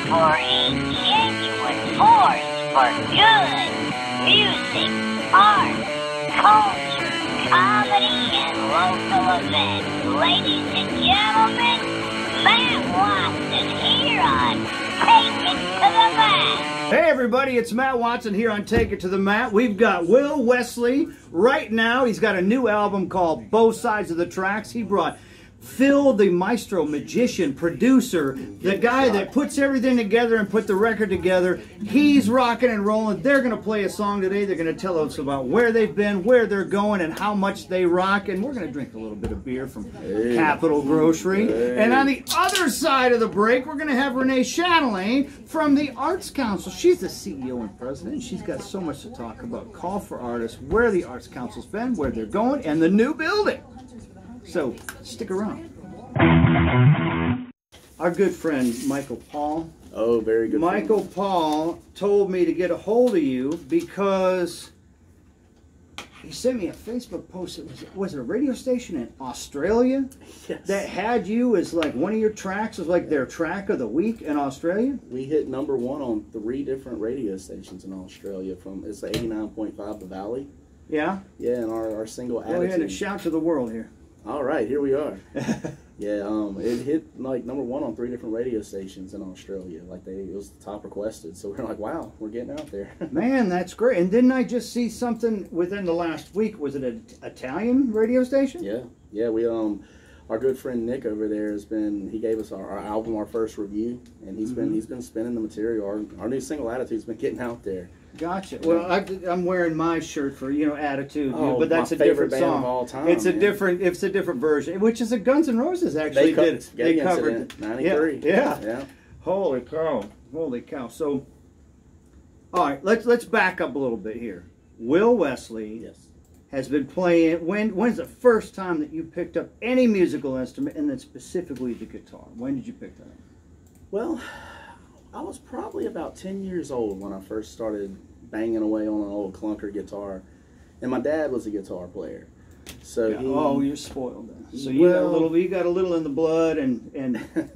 for a genuine force for good music, art, culture, comedy, and local events. Ladies and gentlemen, Matt Watson here on Take It to the Mat. Hey everybody, it's Matt Watson here on Take It to the Mat. We've got Will Wesley right now. He's got a new album called Both Sides of the Tracks. He brought Phil, the maestro, magician, producer, the guy that puts everything together and put the record together. He's rocking and rolling. They're going to play a song today. They're going to tell us about where they've been, where they're going, and how much they rock. And we're going to drink a little bit of beer from Capital Grocery. And on the other side of the break, we're going to have Renee Chatelain from the Arts Council. She's the CEO and president. She's got so much to talk about. Call for artists, where the Arts Council's been, where they're going, and the new building. So, stick around. Our good friend, Michael Paul. Oh, very good. Michael Paul told me to get a hold of you because he sent me a Facebook post. Was it a radio station in Australia? Yes. That had you as like one of your tracks, was like their track of the week in Australia? We hit #1 on 3 different radio stations in Australia. It's 89.5 The Valley. Yeah? Yeah, and our single Go ahead and shout to the world here. All right, here we are. Yeah, it hit like #1 on 3 different radio stations in Australia. It was the top requested. So we're like, wow, we're getting out there. Man, that's great. And didn't I just see something within the last week? Was it an Italian radio station? Yeah. We our good friend Nick over there he gave us our album, our first review, and he's been spinning the material. Our new single Attitude's been getting out there. Gotcha. Well, I'm wearing my shirt for Attitude, but that's my a different band song. Of all time, it's a different version, which is a Guns N' Roses actually did it. They covered it. 93. Yeah. Holy cow! So, all right, let's back up a little bit here. Will Wesley has been playing. When's the first time that you picked up any musical instrument, and then specifically the guitar? When did you pick that up? Well, I was probably about 10 years old when I first started banging away on an old clunker guitar, and my dad was a guitar player. So you're spoiled then. So you got a little in the blood, and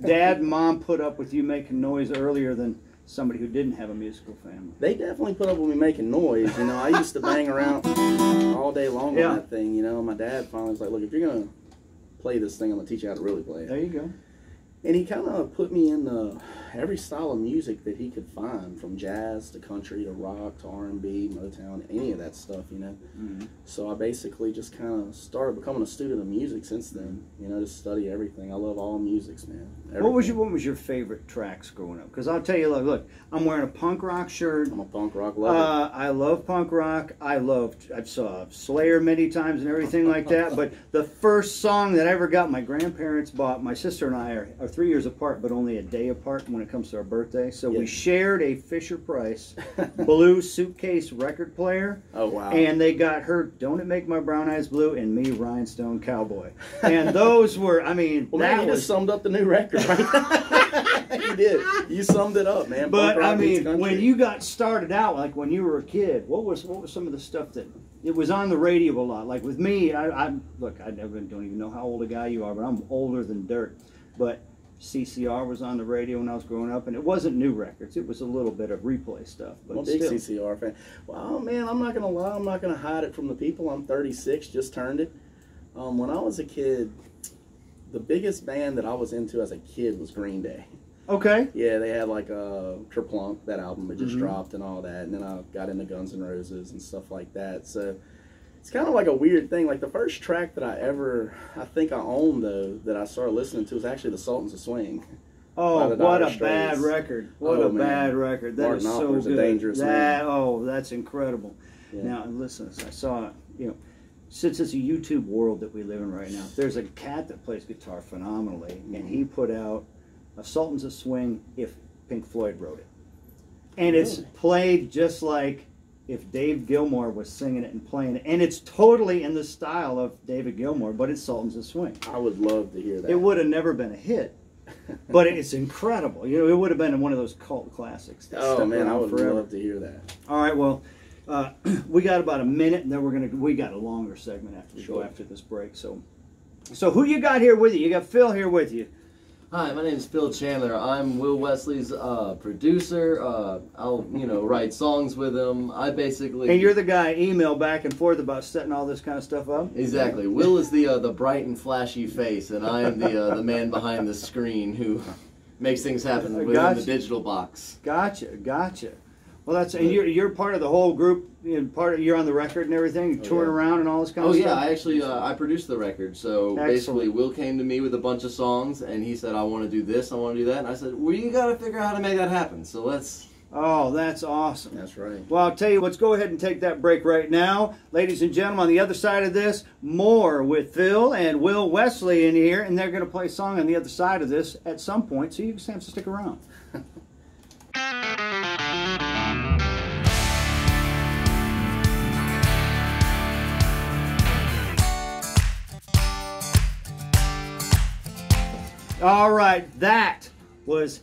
Dad and Mom put up with you making noise earlier than somebody who didn't have a musical family. They definitely put up with me making noise. I used to bang around all day long on that thing. My dad finally was like, "Look, if you're gonna play this thing, I'm gonna teach you how to really play it." There you go. And he kind of put me in every style of music that he could find, from jazz to country to rock to R&B, Motown, any of that stuff, Mm-hmm. So I basically just kind of started becoming a student of music since then, to study everything. I love all musics, man. Everything. What was your favorite tracks growing up? Because I'll tell you, look, I'm wearing a punk rock shirt. I'm a punk rock lover. I love punk rock. I saw Slayer many times and everything like that. But the first song that I ever got, my grandparents bought. My sister and I are 3 years apart, but only a day apart when it comes to our birthday. So we shared a Fisher-Price blue suitcase record player. Oh, wow. And they got her Don't It Make My Brown Eyes Blue and me, Rhinestone Cowboy. And those were, you just summed up the new record, right? You did. You summed it up, man. But when you got started out, like when you were a kid, what was some of the stuff that it was on the radio a lot? Like with me, I don't even know how old a guy you are, but I'm older than dirt. But CCR was on the radio when I was growing up, and it wasn't new records. It was a little bit of replay stuff. But I'm a big CCR fan. Well, man, I'm not going to lie. I'm not going to hide it from the people. I'm 36, just turned it. When I was a kid, the biggest band that I was into as a kid was Green Day. Okay. Yeah, they had like Kerplunk, that album that just dropped and all that. And then I got into Guns N' Roses and stuff like that. So it's kind of like a weird thing. Like the first track that I think I owned, though, that I started listening to was actually the Sultans of Swing. Oh, what a bad record. Bad record. That is so good. A dangerous man. That's incredible. Yeah. Now, listen, I saw, since it's a YouTube world that we live in right now, there's a cat that plays guitar phenomenally, and he put out a Sultans of Swing if Pink Floyd wrote it. And it's played just like if Dave Gilmour was singing it and playing it. And it's totally in the style of David Gilmour, but it's Sultans of Swing. I would love to hear that. It would have never been a hit, but it's incredible. It would have been one of those cult classics. Oh, man, I would love to hear that. All right, well, we got about a minute, and then we got a longer segment after we go after this break. So who you got here with you? You got Phil here with you. Hi, my name is Phil Chandler. I'm Will Wesley's producer. I'll, write songs with him. I basically... And you're the guy email back and forth about setting all this kind of stuff up? Exactly. Will is the bright and flashy face, and I am the man behind the screen who makes things happen within the digital box. Gotcha. Well, and you're part of the whole group. You're on the record and everything. You're touring around and all this kind of stuff. I actually I produced the record. So basically, Will came to me with a bunch of songs, and he said, "I want to do this, I want to do that." And I said, "Well, you got to figure out how to make that happen. So let's." Oh, that's awesome. That's right. Well, I'll tell you, let's go ahead and take that break right now. Ladies and gentlemen, on the other side of this, more with Phil and Will Wesley in here, and they're going to play a song on the other side of this at some point, so you just have to stick around. All right, that was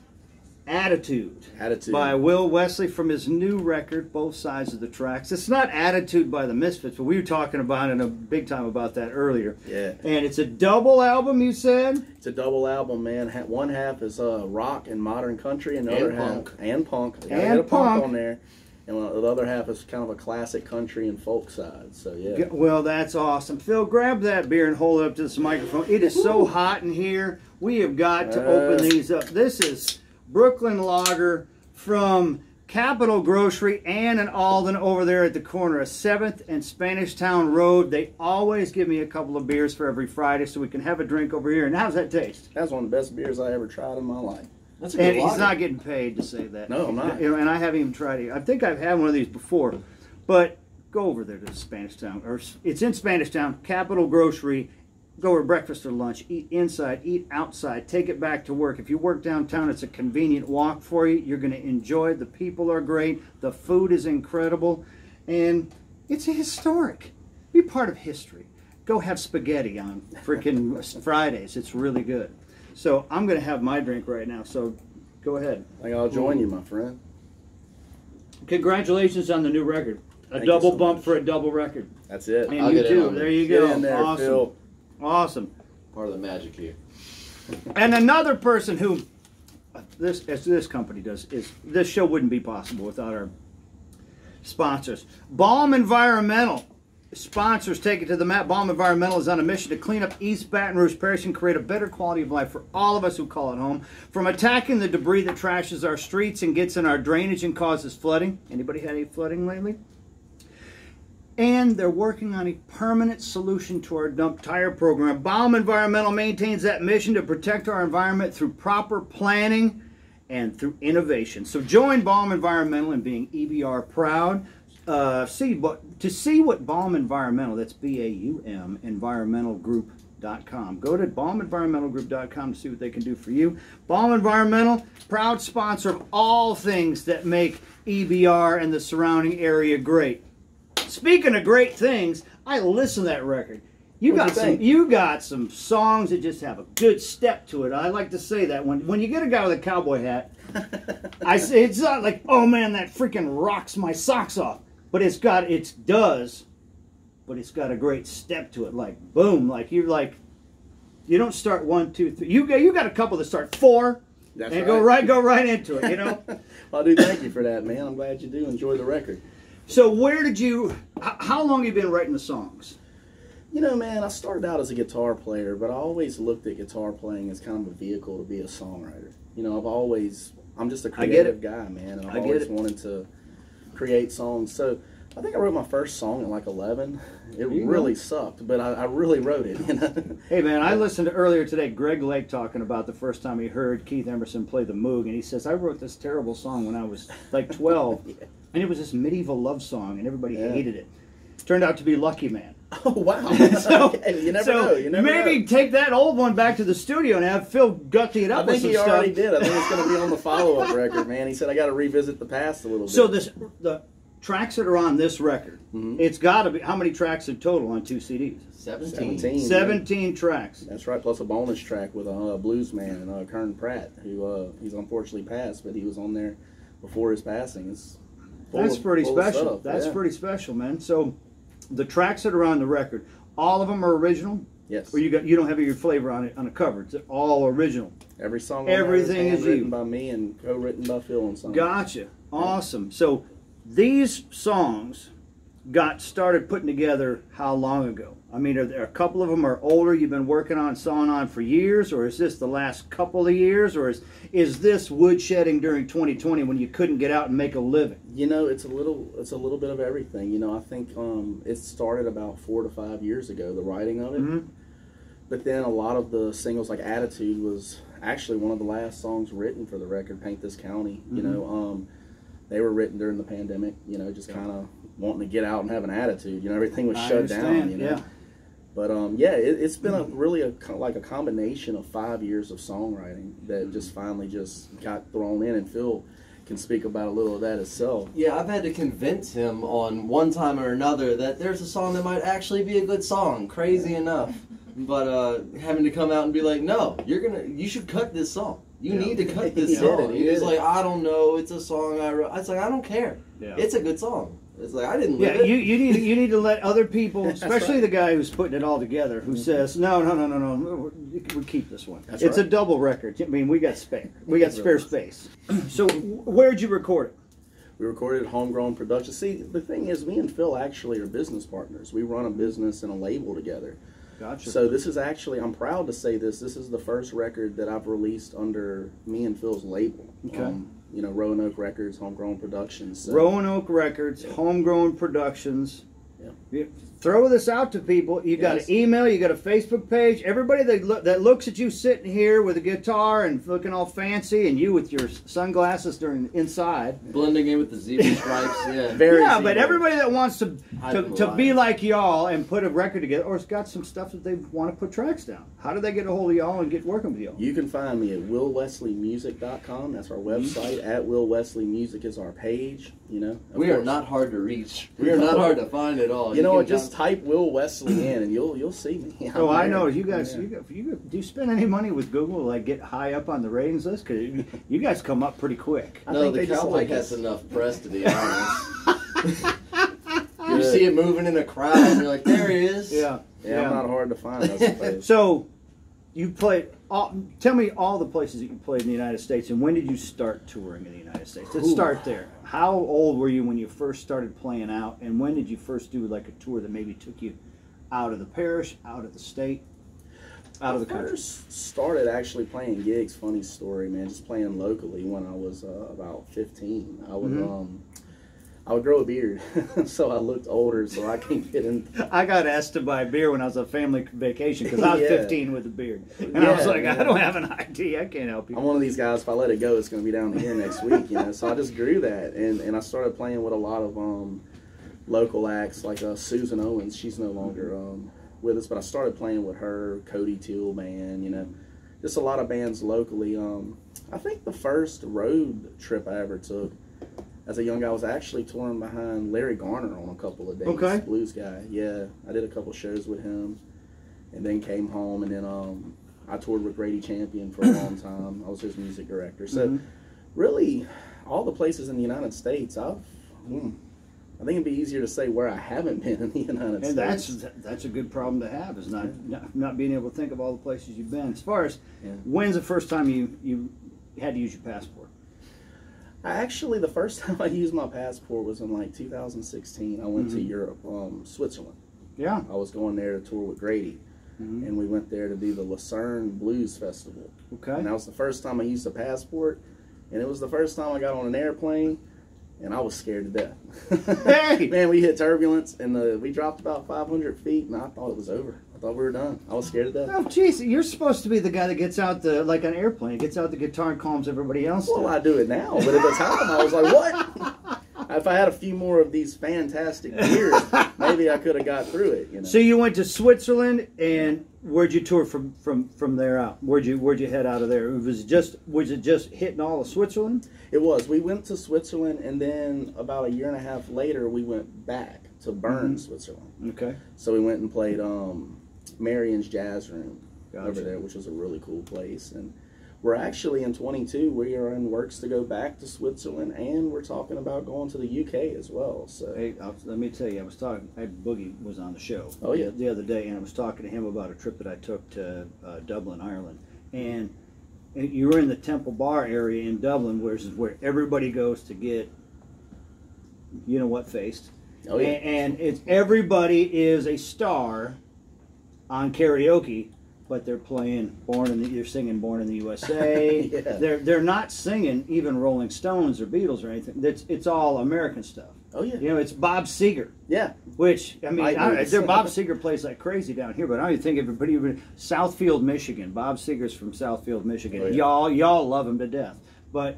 Attitude by Will Wesley from his new record, Both Sides of the Tracks. It's not Attitude by the Misfits, but we were talking about in a big time about that earlier. Yeah. And it's a double album, you said? It's a double album, man. One half is rock and modern country, and the other half and punk. And punk on there. And the other half is kind of a classic country and folk side. So yeah. Well, that's awesome. Phil, grab that beer and hold it up to this microphone. It is so hot in here. We have got to open these up. This is Brooklyn Lager from Capital Grocery and in Alden over there at the corner of 7th and Spanish Town Road. They always give me a couple of beers for every Friday so we can have a drink over here. And how's that taste? That's one of the best beers I ever tried in my life. That's a good lager. He's not getting paid to say that. No, I'm not. And I haven't even tried it. I think I've had one of these before. But go over there to Spanish Town. Or it's in Spanish Town, Capital Grocery. Go for breakfast or lunch. Eat inside, eat outside. Take it back to work. If you work downtown, it's a convenient walk for you. You're going to enjoy it. The people are great. The food is incredible. And it's historic. Be part of history. Go have spaghetti on freaking Fridays. It's really good. So I'm going to have my drink right now, so go ahead. I think I'll join you, my friend. Congratulations on the new record. A double bump for a double record. That's it. And you too. There you go. Get in there, awesome. Phil. Awesome. Part of the magic here. And another person who this company does is this show wouldn't be possible without our sponsors. Balm Environmental. Sponsors take it to the mat. Balm Environmental is on a mission to clean up East Baton Rouge Parish and create a better quality of life for all of us who call it home. From attacking the debris that trashes our streets and gets in our drainage and causes flooding. Anybody had any flooding lately? And they're working on a permanent solution to our dump tire program. Balm Environmental maintains that mission to protect our environment through proper planning and through innovation. So join Balm Environmental in being EBR proud. To see what Balm Environmental, that's B-A-U-M, environmentalgroup.com. Go to balmenvironmentalgroup.com to see what they can do for you. Balm Environmental, proud sponsor of all things that make EBR and the surrounding area great. Speaking of great things, I listen to that record. You got some songs that just have a good step to it. I like to say that when you get a guy with a cowboy hat, I say it's not like, oh man, that freaking rocks my socks off. But it's got a great step to it. Like boom, you don't start 1, 2, 3. You got a couple that start 4 That's and right. go right into it. You know. Well, dude, thank you for that, man. I'm glad you do enjoy the record. So how long have you been writing the songs? You know, man, I started out as a guitar player, but I always looked at guitar playing as kind of a vehicle to be a songwriter. You know, I'm just a creative guy, man, and I've always wanted to create songs. So I think I wrote my first song at like 11. It really sucked, but I really wrote it. You know? Hey, man, I listened to earlier today Greg Lake talking about the first time he heard Keith Emerson play the Moog, and he says, I wrote this terrible song when I was like 12, yeah. And it was this medieval love song, and everybody hated it. Turned out to be Lucky Man. Oh, wow. So, okay. You never know. You never maybe know. Take that old one back to the studio and have Phil gutsy it up with some stuff. I think he already did. I think it's going to be on the follow-up record, man. He said, I got to revisit the past a little bit. So the tracks that are on this record, it's got to be, how many tracks in total on 2 CDs? 17 tracks. That's right, plus a bonus track with a blues man, Kern Pratt, who he's unfortunately passed, but he was on there before his passing. That's pretty special. That's pretty special, man. So the tracks that are on the record, all of them are original? Yes. Or you don't have your flavor on it on the cover. It's all original. Every song. Everything is written you. by me and co-written by Phil and some. Gotcha. Awesome. So these songs got started putting together how long ago? I mean, are there a couple of them are older? You've been working on song on for years, or is this the last couple of years, or is this woodshedding during 2020 when you couldn't get out and make a living? You know, it's a little bit of everything. You know, I think it started about 4 to 5 years ago, the writing of it. Mm-hmm. But then a lot of the singles, like Attitude, was actually one of the last songs written for the record, Paint This County. You know, they were written during the pandemic. You know, just kind of wanting to get out and have an attitude. You know, everything was shut down. You know. Yeah. But yeah, it's been like a combination of 5 years of songwriting that just finally just got thrown in, and Phil can speak about a little of that himself. Yeah, I've had to convince him on one time or another that there's a song that might actually be a good song, crazy enough. But having to come out and be like, no, you should cut this song. You need to cut this song. He's like, I don't know, it's a song I wrote. I was like, I don't care. Yeah. It's a good song. It's like, I didn't live it. You need to let other people, especially the guy who's putting it all together, who says, no, we keep this one. It's a double record. I mean, we got spare space. So where'd you record it? We recorded Homegrown Productions. See, the thing is, me and Phil actually are business partners. We run a business and a label together. Gotcha. So this is actually, I'm proud to say this is the first record that I've released under me and Phil's label. Okay. You know, Roanoke Records, Homegrown Productions. So. Roanoke Records, Homegrown Productions. Yeah. Throw this out to people. You got an email, you got a Facebook page. Everybody that looks at you sitting here with a guitar and looking all fancy, and you with your sunglasses during inside, blending in with the zebra stripes. Yeah, but everybody that wants to be like y'all and put a record together, or has got some stuff that they want to put tracks down. How do they get a hold of y'all and get working with y'all? You can find me at willwesleymusic.com. That's our website. At Will Wesley Music is our page. You know, we are not hard to reach. We are not hard to find at all. You know what? Just type Will Wesley in, and you'll see me. I know you guys. Do you spend any money with Google, like get high up on the ratings list? Because you guys come up pretty quick. No, the Cowboy gets enough press, to be honest. You see it moving in a crowd, and you're like, there he is. Yeah. I'm not hard to find, I suppose. So, you played. Tell me all the places that you played in the United States, and when did you start touring in the United States? Let's start there. How old were you when you first started playing out, and when did you first do like a tour that maybe took you out of the parish, out of the state, out of the country? I first started actually playing gigs. Funny story, man. Just playing locally when I was about 15. I would grow a beard, so I looked older, so I can get in. I got asked to buy beer when I was on family vacation because I was 15 with a beard. And I was like, I don't have an ID. I can't help you. I'm one of these guys, if I let it go, it's going to be down here next week, you know. So I just grew that, and I started playing with a lot of local acts, like Susan Owens. She's no longer with us, but I started playing with her, Cody Teal Band, you know. Just a lot of bands locally. I think the first road trip I ever took, as a young guy, I was actually touring behind Larry Garner on a couple of days. Okay. Blues guy. Yeah, I did a couple shows with him, and then came home, and then I toured with Grady Champion for a long time. I was his music director. So, really, all the places in the United States, I think it'd be easier to say where I haven't been in the United States. And that's a good problem to have, is not being able to think of all the places you've been. As far as when's the first time you had to use your passport? Actually, the first time I used my passport was in like 2016. I went to Europe, Switzerland. Yeah. I was going there to tour with Grady, and we went there to do the Lucerne Blues Festival. Okay. And that was the first time I used a passport, and it was the first time I got on an airplane, and I was scared to death. Hey! Man, we hit turbulence, and we dropped about 500 feet, and I thought it was over. I thought we were done. I was scared to death. Oh, jeez, you're supposed to be the guy that gets out like an airplane, gets out the guitar and calms everybody else down. Well, I do it now, but at the time I was like, what? If I had a few more of these fantastic beers, maybe I could have got through it. You know? So you went to Switzerland, and where'd you tour from there out? Where'd you head out of there? Was it just hitting all of Switzerland? It was. We went to Switzerland, and then about a year and a half later, we went back to Bern, Switzerland. Okay. So we went and played Marion's Jazz Room Gotcha. over there, which was a really cool place. And we're actually in 22. We are in works to go back to Switzerland, and we're talking about going to the UK as well. So Hey, let me tell you, Boogie was on the show. Oh, yeah. The other day, and I was talking to him about a trip that I took to Dublin, Ireland, and you were in the Temple Bar area in Dublin, which is where everybody goes to get, you know what, faced. Oh, yeah. And it's everybody is a star on karaoke, but they're playing you're singing Born in the USA. Yeah. They're not singing even Rolling Stones or Beatles or anything. It's all American stuff. Oh, yeah. You know, it's Bob Seger. Yeah. Which, I mean, noticed. Bob Seger plays like crazy down here, but I don't think everybody, Southfield, Michigan. Bob Seger's from Southfield, Michigan. Oh, yeah. Y'all love him to death. But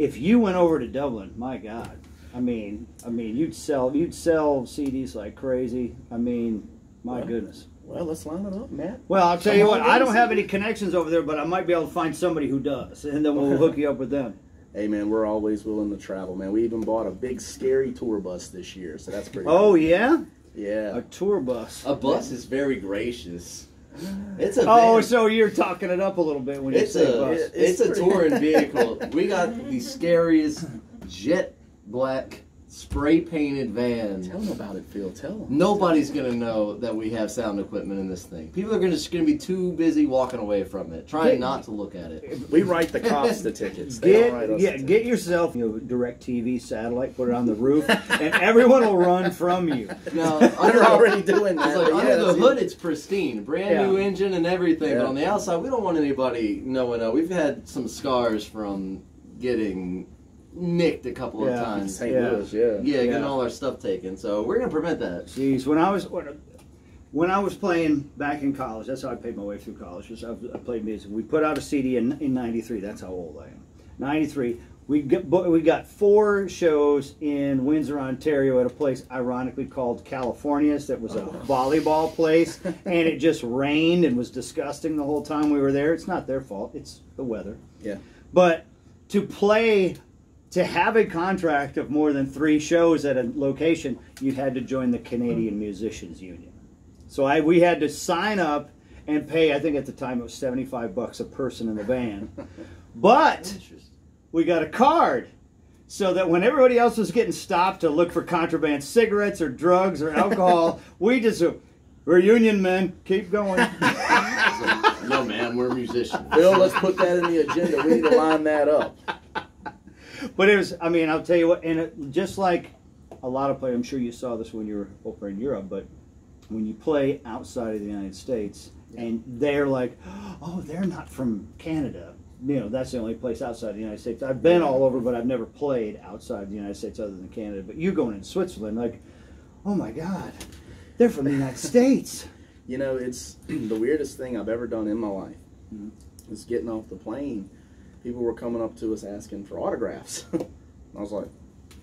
if you went over to Dublin, my God, I mean, you'd sell CDs like crazy. I mean, my goodness. Well, let's line it up, Matt. Well, I'll tell you what, I don't have any connections over there, but I might be able to find somebody who does, and then we'll hook you up with them. Hey, man, we're always willing to travel, man. We even bought a big, scary tour bus this year, so that's pretty Oh, cool. yeah? Yeah. A tour bus. A bus is very gracious. It's a Oh, van. so you're talking it up a little bit when you say bus. It's a touring vehicle. We got the scariest jet black spray painted van. Tell them about it, Phil. Tell them. Nobody's gonna know that we have sound equipment in this thing. People are just gonna be too busy walking away from it, trying not to look at it. We write the cops the tickets. They don't write us the tickets. Get yourself direct TV satellite, put it on the roof, and everyone will run from you. No, They're already doing that. Like, but under yeah, the that's- hood, it's pristine, brand new engine and everything. Yeah. But on the outside, we don't want anybody knowing. We've had some scars from getting nicked a couple of times. St. Louis, yeah. Yeah, getting all our stuff taken. So we're gonna prevent that. Jeez, when I was playing back in college, that's how I paid my way through college. Was I played music. We put out a CD in '93. That's how old I am. '93. We got 4 shows in Windsor, Ontario, at a place ironically called California's. That was a volleyball place, and it just rained and was disgusting the whole time we were there. It's not their fault. It's the weather. Yeah. But to have a contract of more than 3 shows at a location, you had to join the Canadian Musicians Union. So we had to sign up and pay, I think at the time it was $75 a person in the van. But we got a card so that when everybody else was getting stopped to look for contraband cigarettes or drugs or alcohol, we're union men, keep going. No, man, we're musicians. Phil, let's put that in the agenda. We need to line that up. But it was, I mean, I'll tell you what, and just like a lot of players, I'm sure you saw this when you were over in Europe, but when you play outside of the United States, and they're like, oh, they're not from Canada. You know, that's the only place outside the United States. I've been all over, but I've never played outside the United States other than Canada. But you going in Switzerland, like, oh my God, they're from the United States. You know, it's the weirdest thing I've ever done in my life. Is getting off the plane. People were coming up to us asking for autographs. I was like,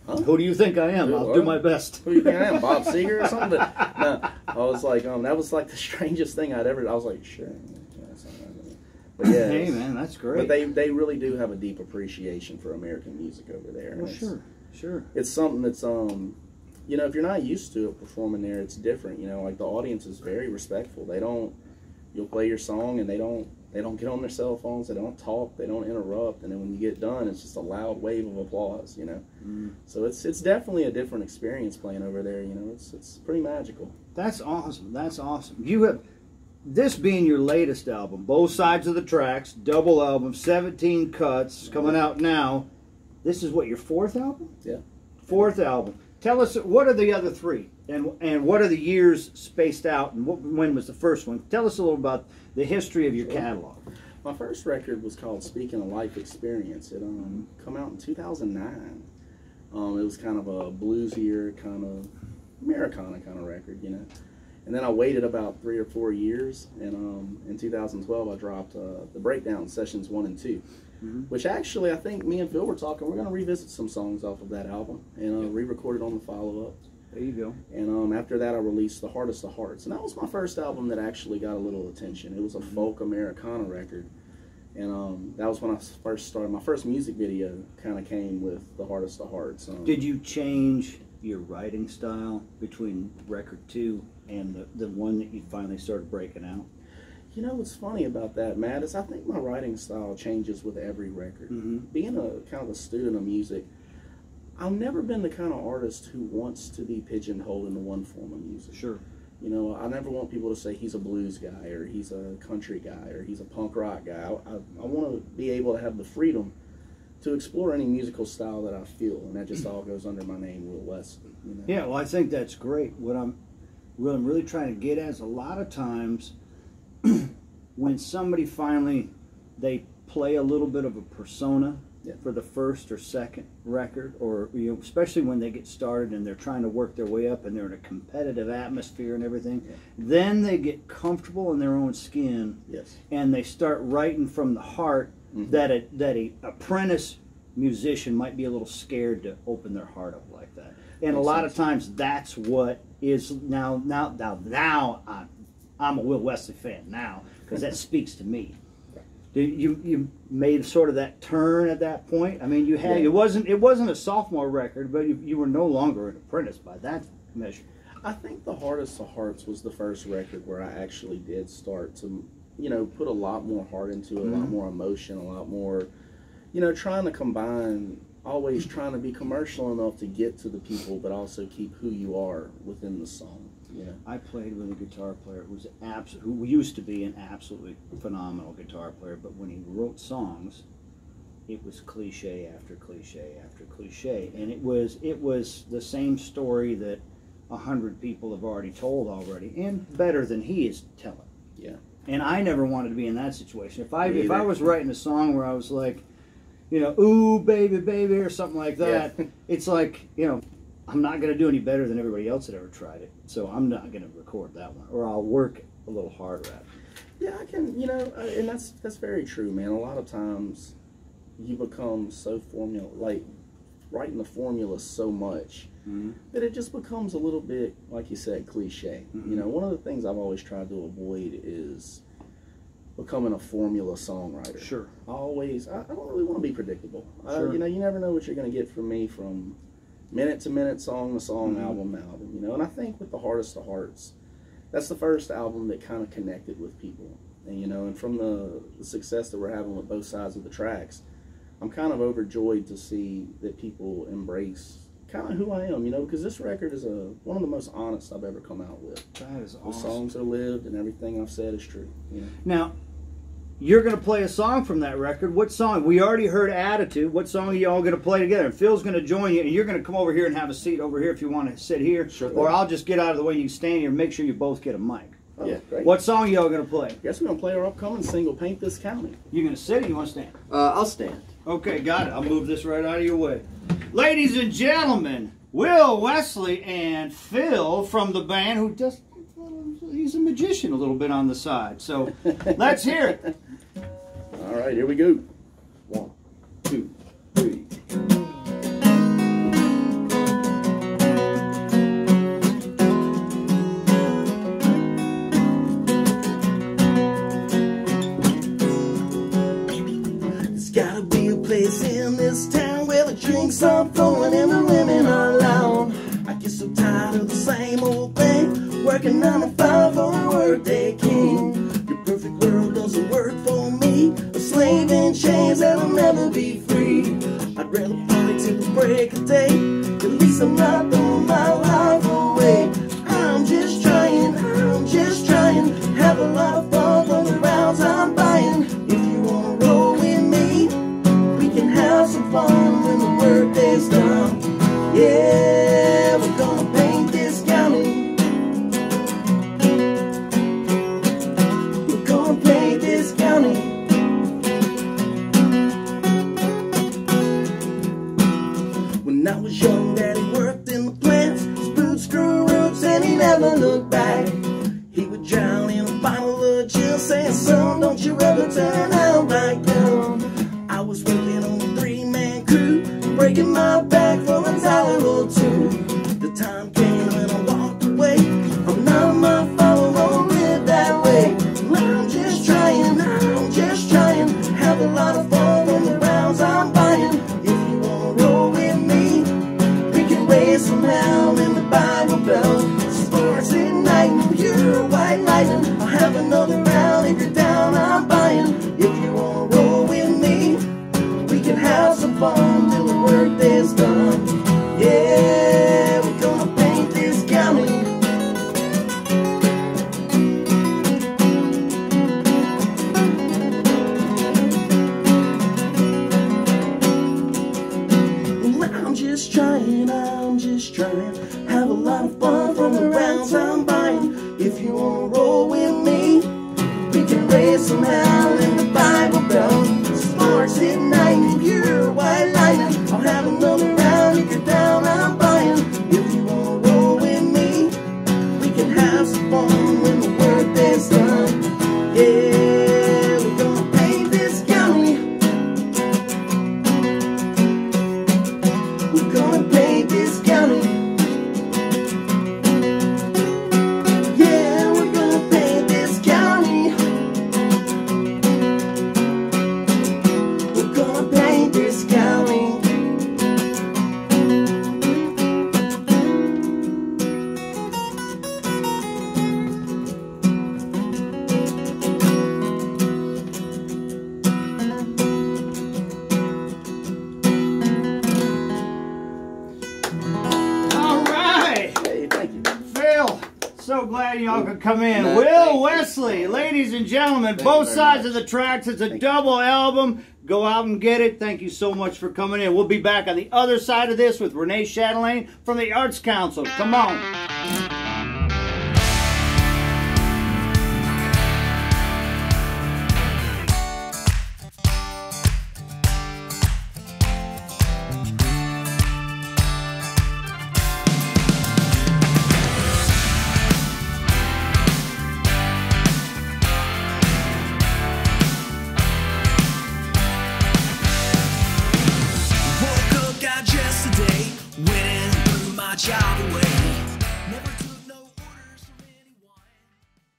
huh? Who do you think I am? I'll do my best. Who do you think I am, Bob Seger or something? No, I was like, that was like the strangest thing I was like, sure. But yeah, Hey man, that's great. But they really do have a deep appreciation for American music over there. Well, sure. It's something that's you know, if you're not used to it performing there, it's different. You know, like the audience is very respectful. You'll play your song and they don't get on their cell phones, they don't talk, they don't interrupt, and then when you get done, it's just a loud wave of applause, you know. So it's definitely a different experience playing over there, you know. It's pretty magical. That's awesome. That's awesome. You have this being your latest album, Both Sides of the Tracks, double album, 17 cuts, coming out now. This is what, your 4th album? Yeah. 4th album. Tell us, what are the other 3? And what are the years spaced out? And when was the first one? Tell us a little about the history of your catalog. My first record was called Speaking of Life Experience. It come out in 2009. It was kind of a bluesier, kind of Americana kind of record, you know. And then I waited about 3 or 4 years, and in 2012 I dropped the Breakdown Sessions 1 and 2. Which actually, I think me and Phil were talking, we're going to revisit some songs off of that album and re-record it on the follow-up. There you go. And after that, I released The Hardest of Hearts. And that was my first album that actually got a little attention. It was a folk Americana record. And that was when I first started. My first music video kind of came with The Hardest of Hearts. Did you change your writing style between record 2 and the one that you finally started breaking out? You know what's funny about that, Matt, is I think my writing style changes with every record. Being a kind of a student of music, I've never been the kind of artist who wants to be pigeonholed into one form of music. Sure. You know, I never want people to say he's a blues guy or he's a country guy or he's a punk rock guy. I want to be able to have the freedom to explore any musical style that I feel, and that just all goes under my name, Will Wesley. You know? Yeah, well, I think that's great. What I'm really trying to get at is a lot of times when somebody finally, they play a little bit of a persona for the first or second record, or especially when they get started and they're trying to work their way up and they're in a competitive atmosphere and everything, then they get comfortable in their own skin, and they start writing from the heart. That a apprentice musician might be a little scared to open their heart up like that, and a lot of times that's what is now I'm a Will Wesley fan now because that speaks to me. You made sort of that turn at that point. I mean, you had it wasn't a sophomore record, but you were no longer an apprentice by that measure. I think the Hardest of Hearts was the first record where I actually did start to, put a lot more heart into it, a lot more emotion, a lot more, trying to combine, always trying to be commercial enough to get to the people, but also keep who you are within the song. I played with a guitar player who used to be an absolutely phenomenal guitar player, but when he wrote songs, it was cliche after cliche after cliche, and it was the same story that 100 people have already told already, and better than he is telling. Yeah. And I never wanted to be in that situation. If I was writing a song where I was like, ooh baby baby or something like that, it's like, I'm not going to do any better than everybody else that ever tried it. So I'm not going to record that one, or I'll work a little harder at it. Yeah, I can, and that's very true, man. A lot of times you become so writing the formula so much that it just becomes a little bit, like you said, cliche. One of the things I've always tried to avoid is becoming a formula songwriter. Sure. I don't really want to be predictable. Sure. You never know what you're going to get from me from minute to minute, song to song, album to album, and I think with the Hardest of Hearts, that's the first album that kind of connected with people, and from the success that we're having with both sides of the tracks, I'm kind of overjoyed to see that people embrace kind of who I am, because this record is one of the most honest I've ever come out with. That is awesome. The songs are lived and everything I've said is true. Now, you're going to play a song from that record. What song? We already heard Attitude. What song are you all going to play together? And Phil's going to join you, and you're going to come over here and have a seat over here if you want to sit here. Sure. Or I'll just get out of the way and you can stand here and make sure you both get a mic. Yeah, great. What song are y'all going to play? Guess we're going to play our upcoming single, Paint This County. You going to sit or you want to stand? I'll stand. Okay, got it. I'll move this right out of your way. Ladies and gentlemen, Will Wesley and Phil from the band who just, he's a magician a little bit on the side. So let's hear it. All right, here we go. 1, 2, 3. There's gotta be a place in this town where the drinks are flowing and the women are loud. I get so tired of the same old thing, working 9 to 5 for a workday king. Your perfect world doesn't work for me. A slave in chains that'll never be free. I'd rather party till the break of day. At least I'm not throwing my life away. I'm just trying, have a lot of fun on the rounds I'm buying. If you wanna roll with me, we can have some fun when the workday's done. Yeah, we're gonna paint this county. When I was young, Daddy worked in the plants. His boots grew roots and he never looked back. He would drown in a bottle of Jill, saying, son, don't you ever turn out like them. I was working on a 3-man crew, breaking my back for a dollar or two. The time came when I walked away. I'm not my fault, I won't live that way. I'm just trying, have a lot of fun on the rounds I'm buying. If you wanna roll with me, we can raise some hell in the Bible Belt. Sports at night, pure white lightning. I'll have another round every just trying, I'm just trying. Have a lot of fun from the rounds I'm buying. If you wanna roll with me, we can race some hell in the Bible Belt. Sparks at night, pure white lightning. I'll have another round if you're down, I'm buying. If you wanna roll with me, we can have some fun when the work is done. Yeah, we're gonna paint this county. We're gonna paint this county. Yeah, we're gonna paint this county. We're gonna paint this county. All right. Hey, thank you. Phil, so glad y'all could come in. No, Will thank you. Wesley, ladies and gentlemen, Thank both you very sides much. of the tracks. It's a Thank you. double album. Go out and get it. Thank you so much for coming in. We'll be back on the other side of this with Renee Chatelaine from the Arts Council. Come on.